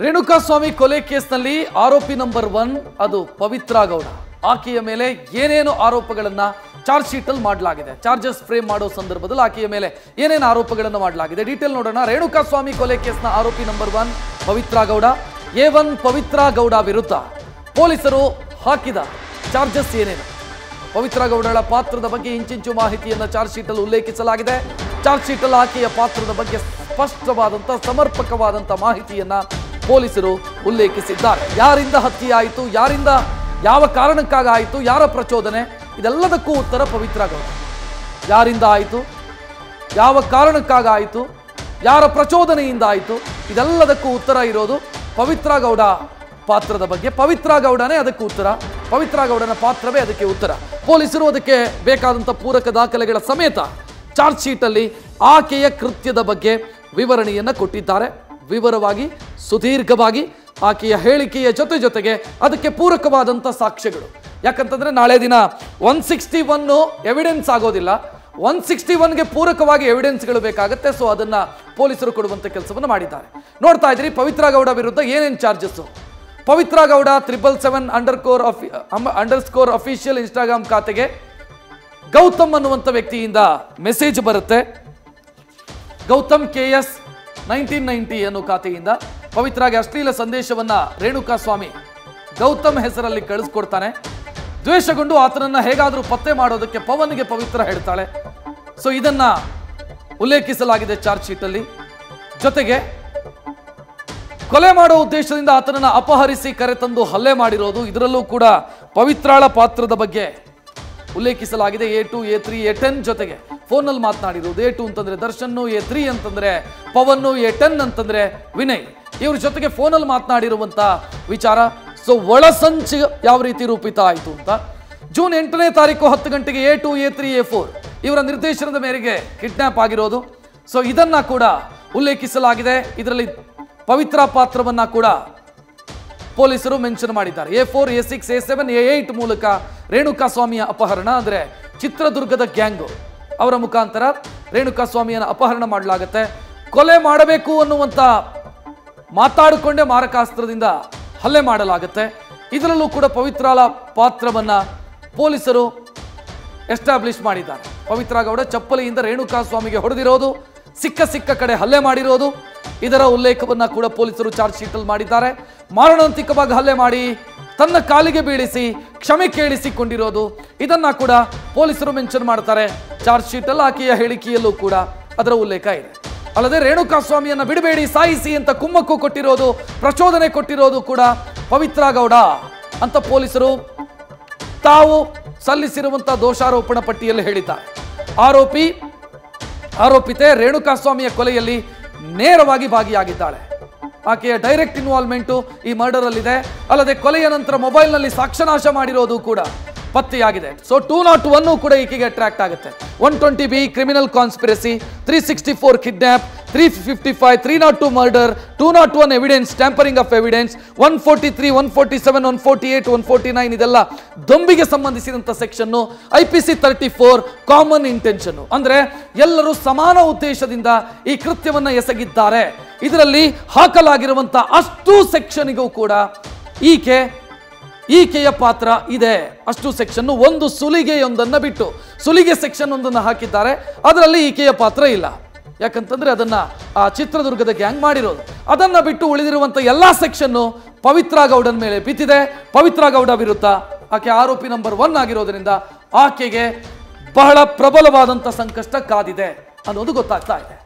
ರೇಣುಕಾಸ್ವಾಮಿ ಕೊಲೆ ಕೇಸ್ನಲ್ಲಿ ಆರೋಪಿ ನಂಬರ್ 1 ಅದು ಪವಿತ್ರ ಗೌಡ. ಆಕೆಯ ಮೇಲೆ ಏನೇನು ಆರೋಪಗಳನ್ನ ಚಾರ್ಜ್ ಶೀಟ್ ಅಲ್ಲಿ ಮಾಡಲಾಗಿದೆ, ಚಾರ್ಜಸ್ ಫ್ರೇಮ್ ಮಾಡೋ ಸಂದರ್ಭದಲ್ಲಿ ಆಕೆಯ ಮೇಲೆ ಏನೇನು ಆರೋಪಗಳನ್ನು ಮಾಡಲಾಗಿದೆ ಡೀಟೇಲ್ ನೋಡೋಣ. ರೇಣುಕಾಸ್ವಾಮಿ ಕೊಲೆ ಕೇಸ್ನ ಆರೋಪಿ ನಂಬರ್ 1 ಪವಿತ್ರ ಗೌಡ. A1 ಪವಿತ್ರ ಗೌಡ ವಿರುದ್ಧ ಪೊಲೀಸರು ಹಾಕಿದ ಚಾರ್ಜಸ್ ಏನೇನು, ಪವಿತ್ರ ಗೌಡಳ ಪಾತ್ರದ ಬಗ್ಗೆ ಇಂಚಿಂಚು ಮಾಹಿತಿಯನ್ನು ಚಾರ್ಜ್ ಶೀಟ್ ಅಲ್ಲಿ ಉಲ್ಲೇಖಿಸಲಾಗಿದೆ. ಚಾರ್ಜ್ ಶೀಟ್ ಅಲ್ಲಿ ಆಕೆಯ ಪಾತ್ರದ ಬಗ್ಗೆ ಸ್ಪಷ್ಟವಾದಂಥ ಸಮರ್ಪಕವಾದಂಥ ಮಾಹಿತಿಯನ್ನ ಪೊಲೀಸರು ಉಲ್ಲೇಖಿಸಿದ್ದಾರೆ. ಯಾರಿಂದ ಹತ್ಯೆ ಆಯಿತು, ಯಾರಿಂದ ಯಾವ ಕಾರಣಕ್ಕಾಗಾಯಿತು, ಯಾರ ಪ್ರಚೋದನೆ, ಇದೆಲ್ಲದಕ್ಕೂ ಉತ್ತರ ಪವಿತ್ರ ಗೌಡ. ಯಾರಿಂದ ಆಯಿತು, ಯಾವ ಕಾರಣಕ್ಕಾಗಾಯಿತು, ಯಾರ ಪ್ರಚೋದನೆಯಿಂದ ಆಯಿತು, ಇದೆಲ್ಲದಕ್ಕೂ ಉತ್ತರ ಇರೋದು ಪವಿತ್ರ ಗೌಡ ಪಾತ್ರದ ಬಗ್ಗೆ. ಪವಿತ್ರ ಗೌಡನೇ ಅದಕ್ಕೆ ಉತ್ತರ, ಪವಿತ್ರ ಗೌಡನ ಪಾತ್ರವೇ ಅದಕ್ಕೆ ಉತ್ತರ. ಪೊಲೀಸರು ಅದಕ್ಕೆ ಬೇಕಾದಂಥ ಪೂರಕ ದಾಖಲೆಗಳ ಸಮೇತ ಚಾರ್ಜ್ ಶೀಟಲ್ಲಿ ಆಕೆಯ ಕೃತ್ಯದ ಬಗ್ಗೆ ವಿವರಣೆಯನ್ನು ಕೊಟ್ಟಿದ್ದಾರೆ. ವಿವರವಾಗಿ ಸುದೀರ್ಘವಾಗಿ ಆಕೆಯ ಹೇಳಿಕೆಯ ಜೊತೆಗೆ ಅದಕ್ಕೆ ಪೂರಕವಾದಂಥ ಸಾಕ್ಷ್ಯಗಳು. ಯಾಕಂತಂದ್ರೆ ನಾಳೆ ದಿನ 161 ಎವಿಡೆನ್ಸ್ ಆಗೋದಿಲ್ಲ, 161ಗೆ ಪೂರಕವಾಗಿ ಎವಿಡೆನ್ಸ್ಗಳು ಬೇಕಾಗುತ್ತೆ. ಸೊ ಅದನ್ನ ಪೊಲೀಸರು ಕೊಡುವಂಥ ಕೆಲಸವನ್ನು ಮಾಡಿದ್ದಾರೆ. ನೋಡ್ತಾ ಇದ್ರಿ ಪವಿತ್ರ ಗೌಡ ವಿರುದ್ಧ ಏನೇನು charges. Pavithra Gowda 777_ official Instagram ಖಾತೆಗೆ ಗೌತಮ್ ಅನ್ನುವಂಥ ವ್ಯಕ್ತಿಯಿಂದ ಮೆಸೇಜ್ ಬರುತ್ತೆ. ಗೌತಮ್ KS 1990 ಅನ್ನೋ ಖಾತೆಯಿಂದ ಪವಿತ್ರಾಗೆ ಅಶ್ಲೀಲ ಸಂದೇಶವನ್ನ ರೇಣುಕಾಸ್ವಾಮಿ ಗೌತಮ್ ಹೆಸರಲ್ಲಿ ಕಳಿಸ್ಕೊಡ್ತಾನೆ. ದ್ವೇಷಗೊಂಡು ಆತನನ್ನ ಹೇಗಾದರೂ ಪತ್ತೆ ಮಾಡೋದಕ್ಕೆ ಪವನ್ಗೆ ಪವಿತ್ರ ಹೇಳ್ತಾಳೆ. ಸೊ ಇದನ್ನ ಉಲ್ಲೇಖಿಸಲಾಗಿದೆ ಚಾರ್ಜ್ ಶೀಟ್ ಅಲ್ಲಿ. ಜೊತೆಗೆ ಕೊಲೆ ಮಾಡೋ ಉದ್ದೇಶದಿಂದ ಆತನನ್ನ ಅಪಹರಿಸಿ ಕರೆತಂದು ಹಲ್ಲೆ ಮಾಡಿರೋದು, ಇದರಲ್ಲೂ ಕೂಡ ಪವಿತ್ರಾಳ ಪಾತ್ರದ ಬಗ್ಗೆ ಉಲ್ಲೇಖಿಸಲಾಗಿದೆ. A2 A3 A10 ಜೊತೆಗೆ ಫೋನಲ್ಲಿ ಮಾತನಾಡಿರೋದು. A2 ಅಂತಂದ್ರೆ ದರ್ಶನ್, A3 ಅಂತಂದ್ರೆ ಪವನ್, A10 ಅಂತಂದ್ರೆ ವಿನಯ್, ಇವ್ರ ಜೊತೆಗೆ ಫೋನಲ್ಲಿ ಮಾತನಾಡಿರುವಂತ ವಿಚಾರ. ಸೊ ಒಳಸಂಚು ಯಾವ ರೀತಿ ರೂಪಿತ ಆಯಿತು ಅಂತ. ಜೂನ್ 8ನೇ ತಾರೀಕು 10 ಗಂಟೆಗೆ A2 A3 A4 ಇವರ ನಿರ್ದೇಶನದ ಮೇರೆಗೆ ಕಿಡ್ನಾಪ್ ಆಗಿರೋದು. ಸೊ ಇದನ್ನ ಕೂಡ ಉಲ್ಲೇಖಿಸಲಾಗಿದೆ. ಇದರಲ್ಲಿ ಪವಿತ್ರ ಪಾತ್ರವನ್ನ ಕೂಡ ಪೊಲೀಸರು ಮೆನ್ಷನ್ ಮಾಡಿದ್ದಾರೆ. A4 A6 A7 A8 ಮೂಲಕ ರೇಣುಕಾಸ್ವಾಮಿಯ ಅಪಹರಣ, ಅಂದರೆ ಚಿತ್ರದುರ್ಗದ ಗ್ಯಾಂಗು ಅವರ ಮುಖಾಂತರ ರೇಣುಕಾಸ್ವಾಮಿಯನ್ನು ಅಪಹರಣ ಮಾಡಲಾಗುತ್ತೆ. ಕೊಲೆ ಮಾಡಬೇಕು ಅನ್ನುವಂಥ ಮಾತಾಡಿಕೊಂಡೇ ಮಾರಕಾಸ್ತ್ರದಿಂದ ಹಲ್ಲೆ ಮಾಡಲಾಗುತ್ತೆ. ಇದರಲ್ಲೂ ಕೂಡ ಪವಿತ್ರಾಳ ಪಾತ್ರವನ್ನ ಪೊಲೀಸರು ಎಸ್ಟಾಬ್ಲಿಷ್ ಮಾಡಿದ್ದಾರೆ. ಪವಿತ್ರ ಗೌಡ ಚಪ್ಪಲಿಯಿಂದ ರೇಣುಕಾಸ್ವಾಮಿಗೆ ಹೊಡೆದಿರೋದು, ಸಿಕ್ಕ ಕಡೆ ಹಲ್ಲೆ ಮಾಡಿರೋದು, ಇದರ ಉಲ್ಲೇಖವನ್ನ ಕೂಡ ಪೊಲೀಸರು ಚಾರ್ಜ್ ಶೀಟಲ್ಲಿ ಮಾಡಿದ್ದಾರೆ. ಮಾರಣಾಂತಿಕವಾಗಿ ಹಲ್ಲೆ ಮಾಡಿ ತನ್ನ ಕಾಲಿಗೆ ಬೀಳಿಸಿ ಕ್ಷಮೆ ಕೇಳಿಸಿಕೊಂಡಿರೋದು, ಇದನ್ನ ಕೂಡ ಪೊಲೀಸರು ಮೆನ್ಷನ್ ಮಾಡ್ತಾರೆ ಚಾರ್ಜ್ ಶೀಟಲ್ಲಿ. ಆಕೆಯ ಹೇಳಿಕೆಯಲ್ಲೂ ಕೂಡ ಅದರ ಉಲ್ಲೇಖ ಇದೆ. ಅಲ್ಲದೆ ರೇಣುಕಾಸ್ವಾಮಿಯನ್ನ ಬಿಡಬೇಡಿ, ಸಾಯಿಸಿ ಅಂತ ಕುಮ್ಮಕ್ಕು ಕೊಟ್ಟಿರೋದು, ಪ್ರಚೋದನೆ ಕೊಟ್ಟಿರೋದು ಕೂಡ ಪವಿತ್ರ ಗೌಡ ಅಂತ ಪೊಲೀಸರು ತಾವು ಸಲ್ಲಿಸಿರುವಂತಹ ದೋಷಾರೋಪಣಾ ಪಟ್ಟಿಯಲ್ಲಿ ಹೇಳಿದ್ದಾರೆ. ಆರೋಪಿತೆ ರೇಣುಕಾಸ್ವಾಮಿಯ ಕೊಲೆಯಲ್ಲಿ ನೇರವಾಗಿ ಭಾಗಿಯಾಗಿದ್ದಾಳೆ. ಆಕೆಯ ಡೈರೆಕ್ಟ್ ಇನ್ವಾಲ್ವ್ಮೆಂಟು ಈ ಮರ್ಡರ್ ಅಲ್ಲಿದೆ. ಅಲ್ಲದೆ ಕೊಲೆಯ ನಂತರ ಮೊಬೈಲ್ನಲ್ಲಿ ಸಾಕ್ಷ್ಯನಾಶ ಮಾಡಿರೋದು ಕೂಡ ಪತ್ತೆಯಾಗಿದೆ. ಸೊ 201 ಕೂಡ ಈಕೆಗೆ ಅಟ್ರಾಕ್ಟ್ ಆಗುತ್ತೆ. 120B criminal conspiracy, 364 kidnap, 355 302 murder, 201 evidence, tampering of evidence, 143 147 148 149 ಇದೆಲ್ಲ ದೊಂಬಿಗೆ ಸಂಬಂಧಿಸಿದಂಥ ಸೆಕ್ಷನ್ನು. IPC 34 ಕಾಮನ್ ಇಂಟೆನ್ಷನ್, ಅಂದ್ರೆ ಎಲ್ಲರೂ ಸಮಾನ ಉದ್ದೇಶದಿಂದ ಈ ಕೃತ್ಯವನ್ನ ಎಸಗಿದ್ದಾರೆ. ಇದರಲ್ಲಿ ಹಾಕಲಾಗಿರುವಂಥ ಅಷ್ಟು ಸೆಕ್ಷನ್ಗೂ ಕೂಡ ಈಕೆಯ ಪಾತ್ರ ಇದೆ. ಅಷ್ಟು ಸೆಕ್ಷನ್, ಒಂದು ಸುಲಿಗೆಯೊಂದನ್ನು ಬಿಟ್ಟು ಸುಲಿಗೆ ಸೆಕ್ಷನ್ ಒಂದನ್ನು ಹಾಕಿದ್ದಾರೆ, ಅದರಲ್ಲಿ ಈಕೆಯ ಪಾತ್ರ ಇಲ್ಲ. ಯಾಕಂತಂದ್ರೆ ಅದನ್ನ ಆ ಚಿತ್ರದುರ್ಗದ ಗ್ಯಾಂಗ್ ಮಾಡಿರೋದು. ಅದನ್ನ ಬಿಟ್ಟು ಉಳಿದಿರುವಂತ ಎಲ್ಲಾ ಸೆಕ್ಷನ್ನು ಪವಿತ್ರ ಗೌಡನ ಮೇಲೆ ಬಿದ್ದಿದೆ. ಪವಿತ್ರ ಗೌಡ ವಿರುದ್ಧ ಆಕೆ ಆರೋಪಿ ನಂಬರ್ 1 ಆಗಿರೋದ್ರಿಂದ ಆಕೆಗೆ ಬಹಳ ಪ್ರಬಲವಾದಂತ ಸಂಕಷ್ಟ ಕಾದಿದೆ ಅನ್ನೋದು ಗೊತ್ತಾಗ್ತಾ ಇದೆ.